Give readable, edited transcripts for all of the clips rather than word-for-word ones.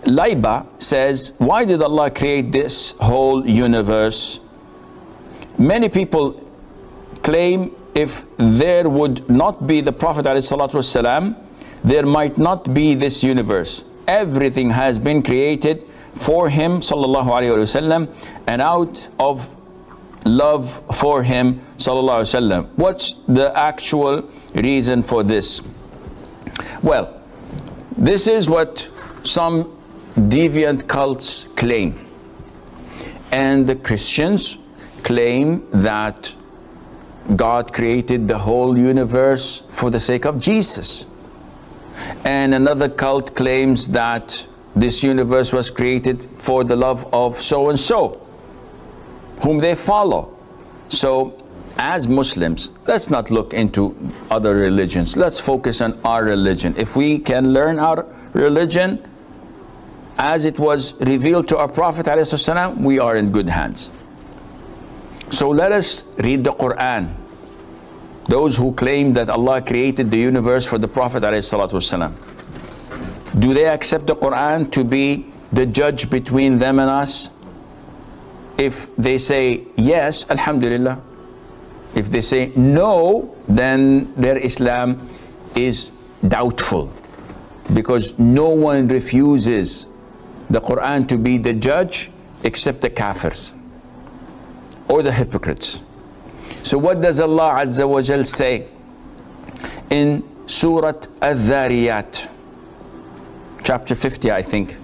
Laiba says, why did Allah create this whole universe? Many people claim if there would not be the Prophet ﷺ, there might not be this universe. Everything has been created for him sallallahu alaihi wasallam and out of love for him sallallahu alaihi wasallam. What's the actual reason for this? Well, this is what some deviant cults claim. And the Christians claim that God created the whole universe for the sake of Jesus. And another cult claims that this universe was created for the love of so-and-so, whom they follow. So, as Muslims, let's not look into other religions. Let's focus on our religion. If we can learn our religion as it was revealed to our Prophet ﷺ, we are in good hands. So let us read the Qur'an. Those who claim that Allah created the universe for the Prophet ﷺ, do they accept the Qur'an to be the judge between them and us? If they say yes, alhamdulillah. If they say no, then their Islam is doubtful, because no one refuses the Qur'an to be the judge except the kafirs or the hypocrites. So what does Allah Azza wa Jal say in Surah Al-Dhariyat, chapter 50, I think?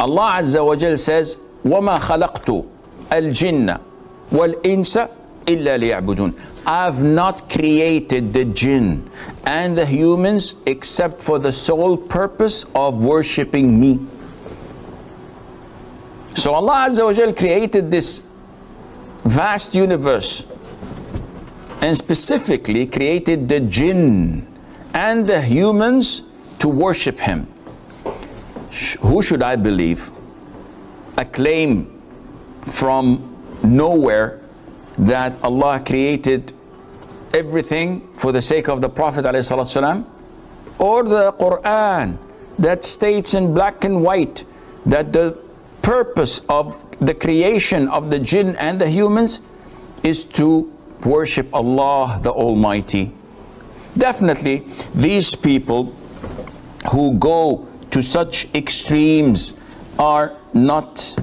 Allah Azza wa Jal says, وَمَا خَلَقْتُ الْجِنَّ وَالْإِنسَ إِلَّا لِيَعْبُدُونَ. I've not created the jinn and the humans except for the sole purpose of worshipping me. So Allah Azza wa Jal created this vast universe and specifically created the jinn and the humans to worship him. Who should I believe? A claim from nowhere that Allah created everything for the sake of the Prophet ﷺ, or the Qur'an that states in black and white that the purpose of the creation of the jinn and the humans is to worship Allah the Almighty. Definitely, these people who go to such extremes are not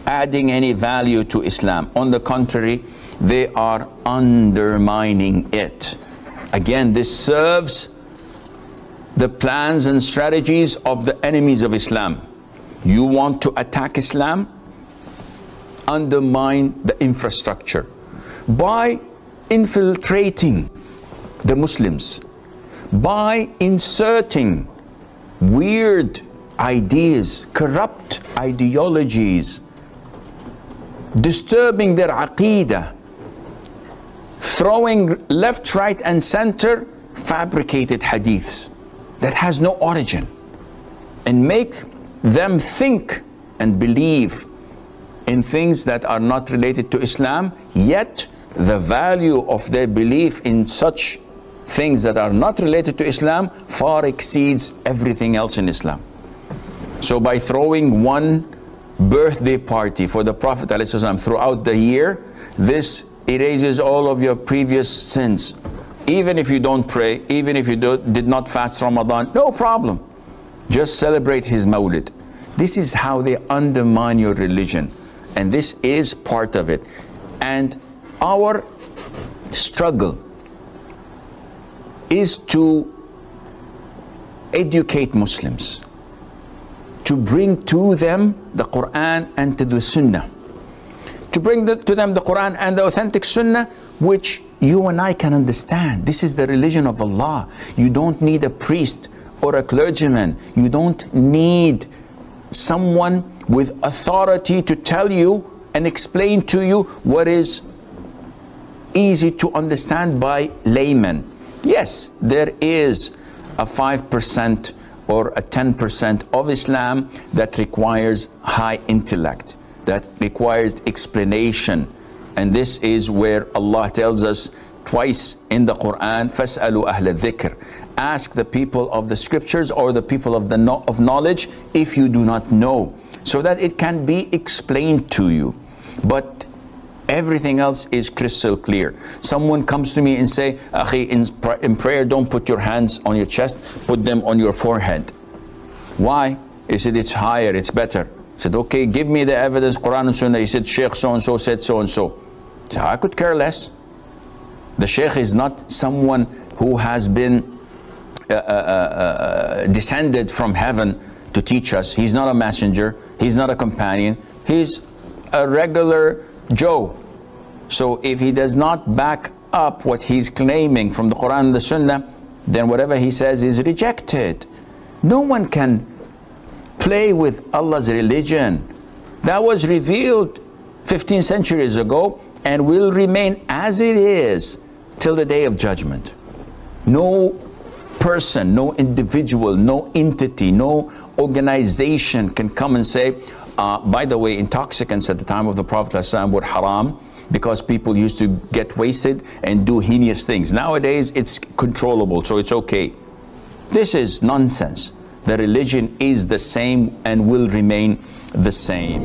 adding any value to Islam. On the contrary, they are undermining it. Again, this serves the plans and strategies of the enemies of Islam. You want to attack Islam? Undermine the infrastructure by infiltrating the Muslims, by inserting weird ideas, corrupt ideologies, disturbing their aqeedah, throwing left, right, and center fabricated hadiths that has no origin, and make them think and believe in things that are not related to Islam, yet the value of their belief in such things that are not related to Islam far exceeds everything else in Islam. So by throwing one birthday party for the Prophet ﷺ throughout the year, this erases all of your previous sins. Even if you don't pray, even if you did not fast Ramadan, no problem. Just celebrate his Mawlid. This is how they undermine your religion. And this is part of it. And our struggle is to educate Muslims, to bring to them the Qur'an and to the Sunnah, to bring to them the Qur'an and the authentic Sunnah, which you and I can understand. This is the religion of Allah. You don't need a priest or a clergyman. You don't need someone with authority to tell you and explain to you what is easy to understand by laymen. Yes, there is a 5% or a 10% of Islam that requires high intellect, that requires explanation. And this is where Allah tells us twice in the Qur'an, فَاسْأَلُوا أَهْلَ الذِّكْرِ. Ask the people of the scriptures or the people of of knowledge if you do not know, so that it can be explained to you. But everything else is crystal clear. Someone comes to me and say, Akhi, in prayer, don't put your hands on your chest, put them on your forehead. Why? He said, it's higher, it's better. I said, okay, give me the evidence, Qur'an and Sunnah. He said, Sheikh so-and-so said so-and-so. So I could care less. The Sheikh is not someone who has been descended from heaven to teach us. He's not a messenger. He's not a companion. He's a regular Joe. So if he does not back up what he's claiming from the Qur'an and the Sunnah, then whatever he says is rejected. No one can play with Allah's religion. That was revealed 15 centuries ago and will remain as it is till the day of judgment. No person, no individual, no entity, no organization can come and say, by the way, intoxicants at the time of the Prophet ﷺ were haram because people used to get wasted and do heinous things. Nowadays, it's controllable, so it's okay. This is nonsense. The religion is the same and will remain the same.